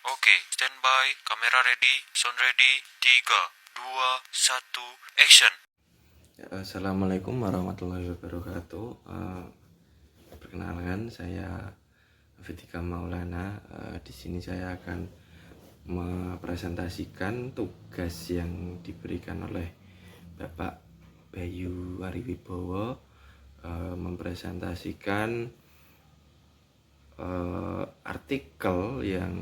Oke, standby, kamera ready, sound ready, 3, 2, 1, action. Assalamualaikum warahmatullahi wabarakatuh. Perkenalkan, saya Fitika Maulana. Di sini saya akan mempresentasikan tugas yang diberikan oleh Bapak Bayu Ariwibowo, mempresentasikan artikel yang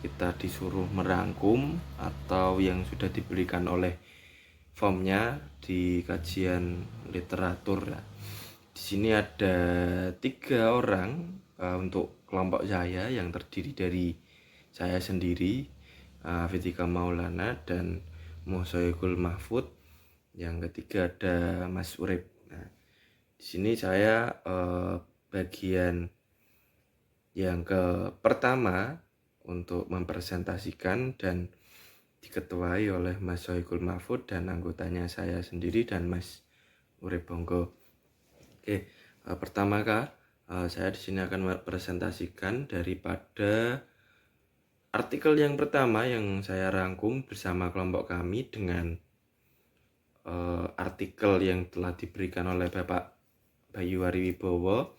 kita disuruh merangkum atau yang sudah diberikan oleh formnya di kajian literatur. Di sini ada 3 orang untuk kelompok saya yang terdiri dari saya sendiri, Fitika Maulana, dan Mosoikul Mahfud. Yang ketiga ada Mas Urip. Nah, di sini saya bagian yang pertama untuk mempresentasikan dan diketuai oleh Mas Sohikul Mahfud dan anggotanya saya sendiri dan Mas Urip Bonggo. Oke, pertama saya di sini akan mempresentasikan daripada artikel yang pertama yang saya rangkum bersama kelompok kami dengan artikel yang telah diberikan oleh Bapak Bayu Ariwibowo.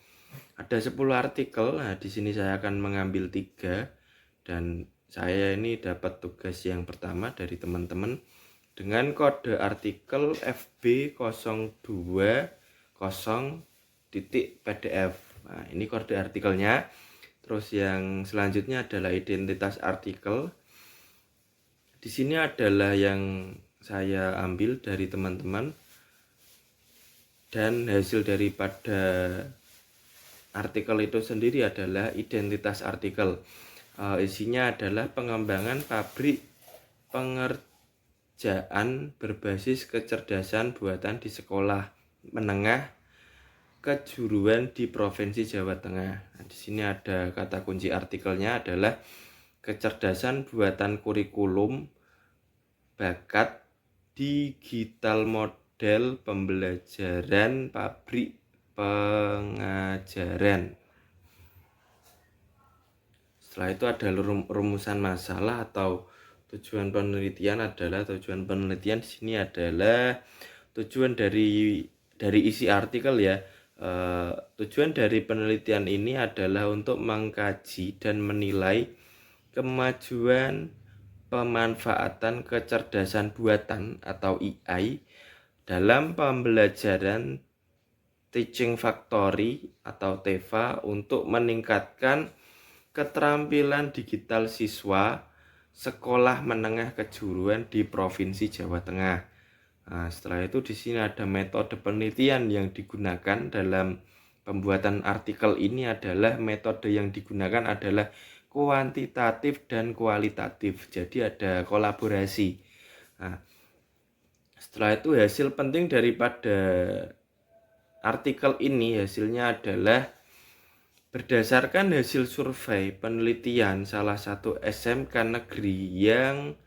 Ada 10 artikel. Nah, di sini saya akan mengambil 3 dan saya ini dapat tugas yang pertama dari teman-teman dengan kode artikel FB020.pdf. Nah, ini kode artikelnya. Terus yang selanjutnya adalah identitas artikel. Di sini adalah yang saya ambil dari teman-teman dan hasil daripada artikel itu sendiri adalah identitas artikel. Isinya adalah pengembangan pabrik pengerjaan berbasis kecerdasan buatan di sekolah menengah kejuruan di Provinsi Jawa Tengah. Nah, di sini ada kata kunci artikelnya adalah kecerdasan buatan kurikulum bakat digital model pembelajaran pabrik pengajaran. Setelah itu ada rumusan masalah atau tujuan penelitian. Tujuan penelitian di sini adalah tujuan dari isi artikel ya. Tujuan dari penelitian ini adalah untuk mengkaji dan menilai kemajuan pemanfaatan kecerdasan buatan atau AI dalam pembelajaran Teaching Factory atau TEFA untuk meningkatkan keterampilan digital siswa sekolah menengah kejuruan di Provinsi Jawa Tengah. Nah, setelah itu di sini ada metode penelitian yang digunakan dalam pembuatan artikel ini adalah metode yang digunakan adalah kuantitatif dan kualitatif. Jadi ada kolaborasi. Nah, setelah itu hasil penting daripada artikel ini hasilnya adalah berdasarkan hasil survei penelitian salah satu SMK negeri yang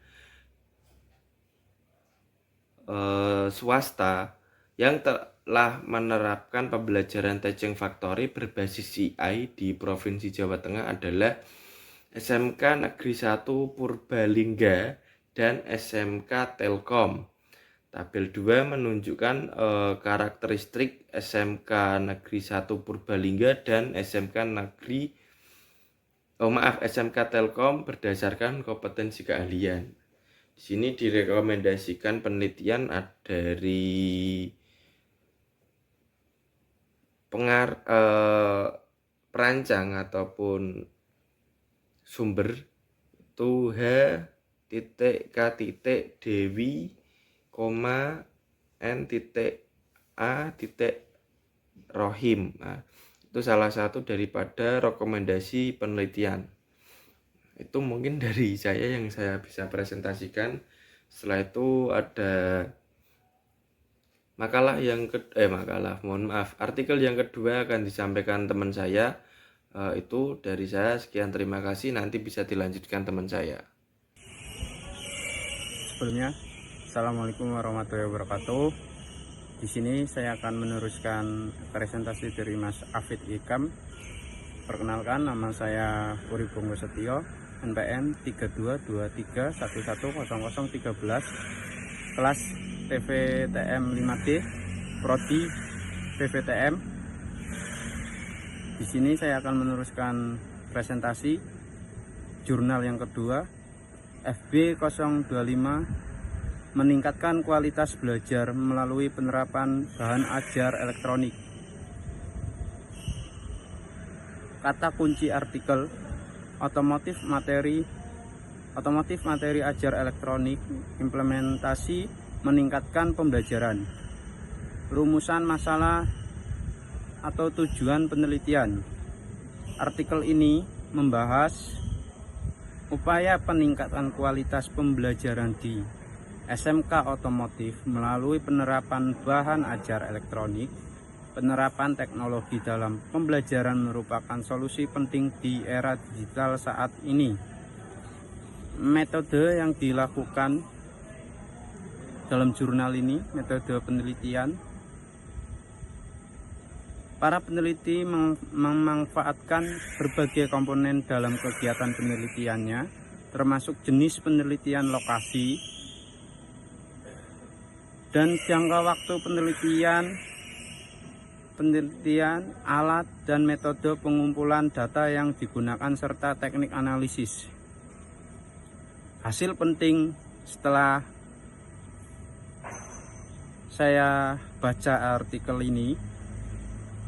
swasta yang telah menerapkan pembelajaran Teaching Factory berbasis AI di Provinsi Jawa Tengah adalah SMK Negeri 1 Purbalingga dan SMK Telkom. Tabel 2 menunjukkan karakteristik SMK Negeri 1 Purbalingga dan SMK SMK Telkom berdasarkan kompetensi keahlian. Di sini direkomendasikan penelitian dari perancang ataupun sumber itu H.K. Dewi, N.A. Rohim. Nah, itu salah satu daripada rekomendasi penelitian. Itu mungkin dari saya yang saya bisa presentasikan. Setelah itu ada artikel yang kedua akan disampaikan teman saya. Itu dari saya, sekian, terima kasih. Nanti bisa dilanjutkan teman saya. Sebelumnya, Assalamualaikum warahmatullahi wabarakatuh. Di sini saya akan meneruskan presentasi dari Mas Afid Ikam. Perkenalkan, nama saya Urip Bonggo Setio. NPM 3223110013 kelas PVTM 5D Prodi PVTM. Di sini saya akan meneruskan presentasi jurnal yang kedua, FB 025, meningkatkan kualitas belajar melalui penerapan bahan ajar elektronik. Kata kunci artikel otomotif materi ajar elektronik, implementasi meningkatkan pembelajaran. Rumusan masalah atau tujuan penelitian. Artikel ini membahas upaya peningkatan kualitas pembelajaran di SMK otomotif melalui penerapan bahan ajar elektronik. Penerapan teknologi dalam pembelajaran merupakan solusi penting di era digital saat ini. Metode yang dilakukan dalam jurnal ini, metode penelitian. Para peneliti memanfaatkan berbagai komponen dalam kegiatan penelitiannya, termasuk jenis penelitian, lokasi, dan jangka waktu penelitian, alat dan metode pengumpulan data yang digunakan serta teknik analisis. Hasil penting setelah saya baca artikel ini,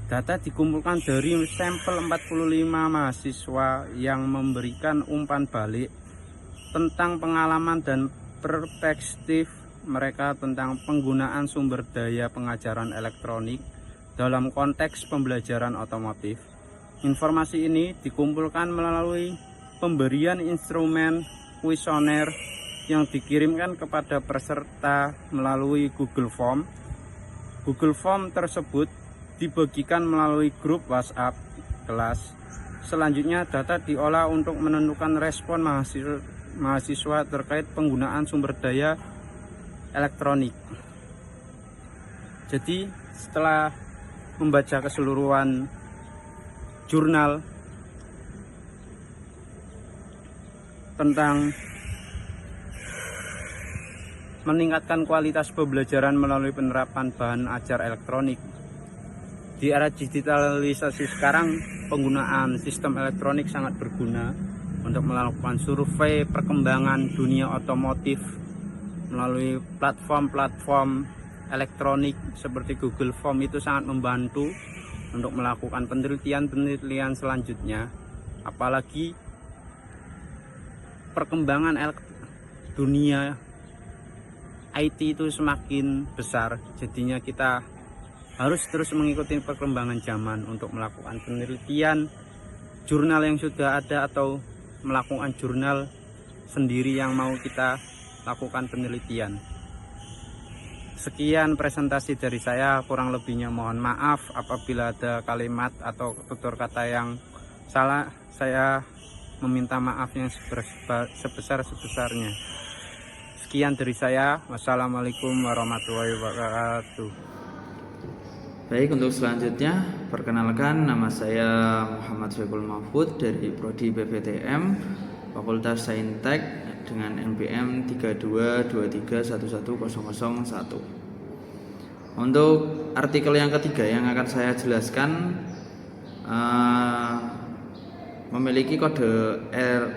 data dikumpulkan dari sampel 45 mahasiswa yang memberikan umpan balik tentang pengalaman dan perspektif mereka tentang penggunaan sumber daya pengajaran elektronik dalam konteks pembelajaran otomotif. Informasi ini dikumpulkan melalui pemberian instrumen kuesioner yang dikirimkan kepada peserta melalui Google Form. Google Form tersebut dibagikan melalui grup WhatsApp kelas. Selanjutnya data diolah untuk menentukan respon mahasiswa terkait penggunaan sumber daya elektronik. Jadi setelah membaca keseluruhan jurnal tentang meningkatkan kualitas pembelajaran melalui penerapan bahan ajar elektronik. Di era digitalisasi sekarang, penggunaan sistem elektronik sangat berguna untuk melakukan survei perkembangan dunia otomotif melalui platform-platform elektronik seperti Google Form. Itu sangat membantu untuk melakukan penelitian selanjutnya, apalagi perkembangan dunia IT itu semakin besar. Jadinya kita harus terus mengikuti perkembangan zaman untuk melakukan penelitian jurnal yang sudah ada atau melakukan jurnal sendiri yang mau kita lakukan penelitian. Sekian presentasi dari saya, kurang lebihnya mohon maaf apabila ada kalimat atau tutur kata yang salah. Saya meminta maaf yang sebesar-besarnya. Sekian dari saya. Wassalamualaikum warahmatullahi wabarakatuh. Baik, untuk selanjutnya perkenalkan, nama saya Muhammad Syaiful Mahfud dari Prodi PVTM Fakultas Saintek dengan NPM 3223110001. Untuk artikel yang ketiga yang akan saya jelaskan memiliki kode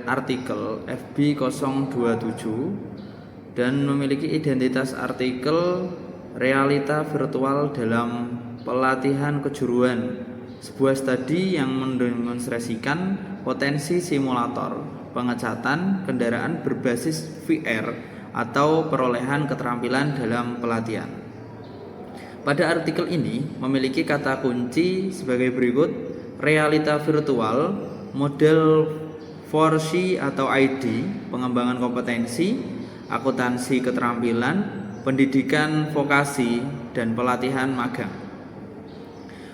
artikel FB 027 dan memiliki identitas artikel realita virtual dalam pelatihan kejuruan, sebuah studi yang mendemonstrasikan potensi simulator pengecatan kendaraan berbasis VR atau perolehan keterampilan dalam pelatihan. Pada artikel ini memiliki kata kunci sebagai berikut: realita virtual, model 4C atau ID, pengembangan kompetensi, akuntansi keterampilan, pendidikan vokasi, dan pelatihan magang.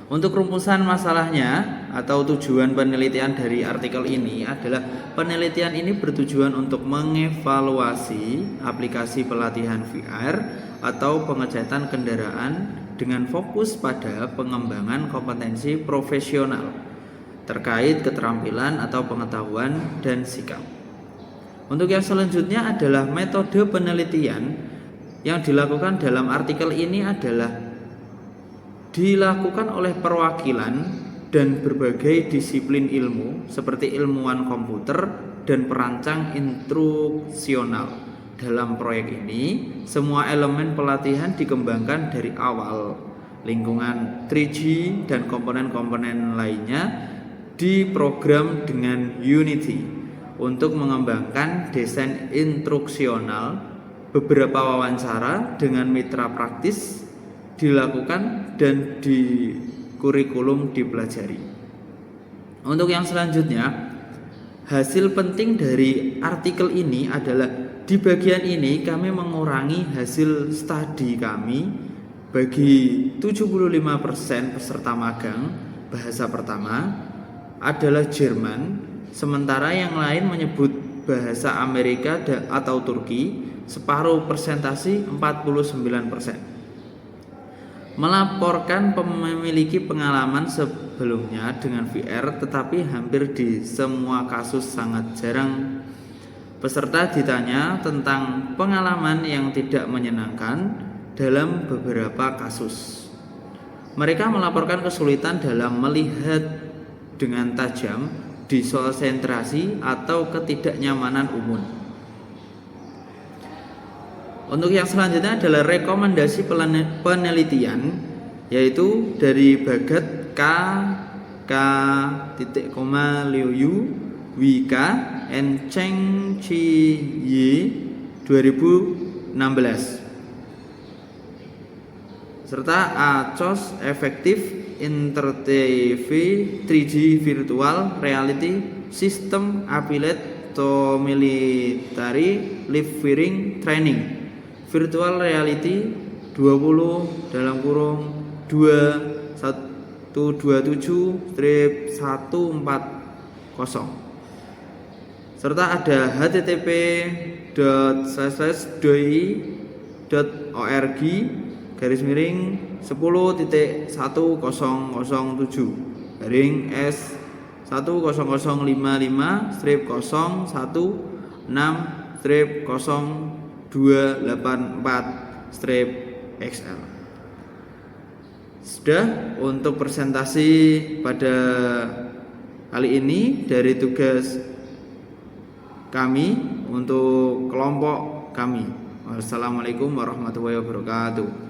Untuk rumusan masalahnya atau tujuan penelitian dari artikel ini adalah penelitian ini bertujuan untuk mengevaluasi aplikasi pelatihan VR atau pengecatan kendaraan dengan fokus pada pengembangan kompetensi profesional terkait keterampilan atau pengetahuan dan sikap. Untuk yang selanjutnya adalah metode penelitian yang dilakukan dalam artikel ini adalah dilakukan oleh perwakilan dan berbagai disiplin ilmu seperti ilmuwan komputer dan perancang instruksional. Dalam proyek ini, semua elemen pelatihan dikembangkan dari awal. Lingkungan 3G dan komponen-komponen lainnya diprogram dengan Unity untuk mengembangkan desain instruksional. Beberapa wawancara dengan mitra praktis dilakukan dan di kurikulum dipelajari. Untuk yang selanjutnya, hasil penting dari artikel ini adalah di bagian ini kami mengurangi hasil studi kami bagi 75% peserta magang. Bahasa pertama adalah Jerman, sementara yang lain menyebut bahasa Amerika atau Turki. Separuh presentasi 49%. Melaporkan memiliki pengalaman sebelumnya dengan VR, tetapi hampir di semua kasus sangat jarang peserta ditanya tentang pengalaman yang tidak menyenangkan dalam beberapa kasus. Mereka melaporkan kesulitan dalam melihat dengan tajam, diskonsentrasi, atau ketidaknyamanan umum. Untuk yang selanjutnya adalah rekomendasi penelitian, yaitu dari Bagat K. Liu Yu, Wika, and Cheng Chi Yi 2016, serta ACOS Effective Interactive 3D Virtual Reality System Applied to Military Live-Firing Training Virtual Reality 20-2127-140, serta ada http://doi./101055/00284-XL. Sudah untuk presentasi pada kali ini dari tugas kami untuk kelompok kami. Wassalamualaikum warahmatullahi wabarakatuh.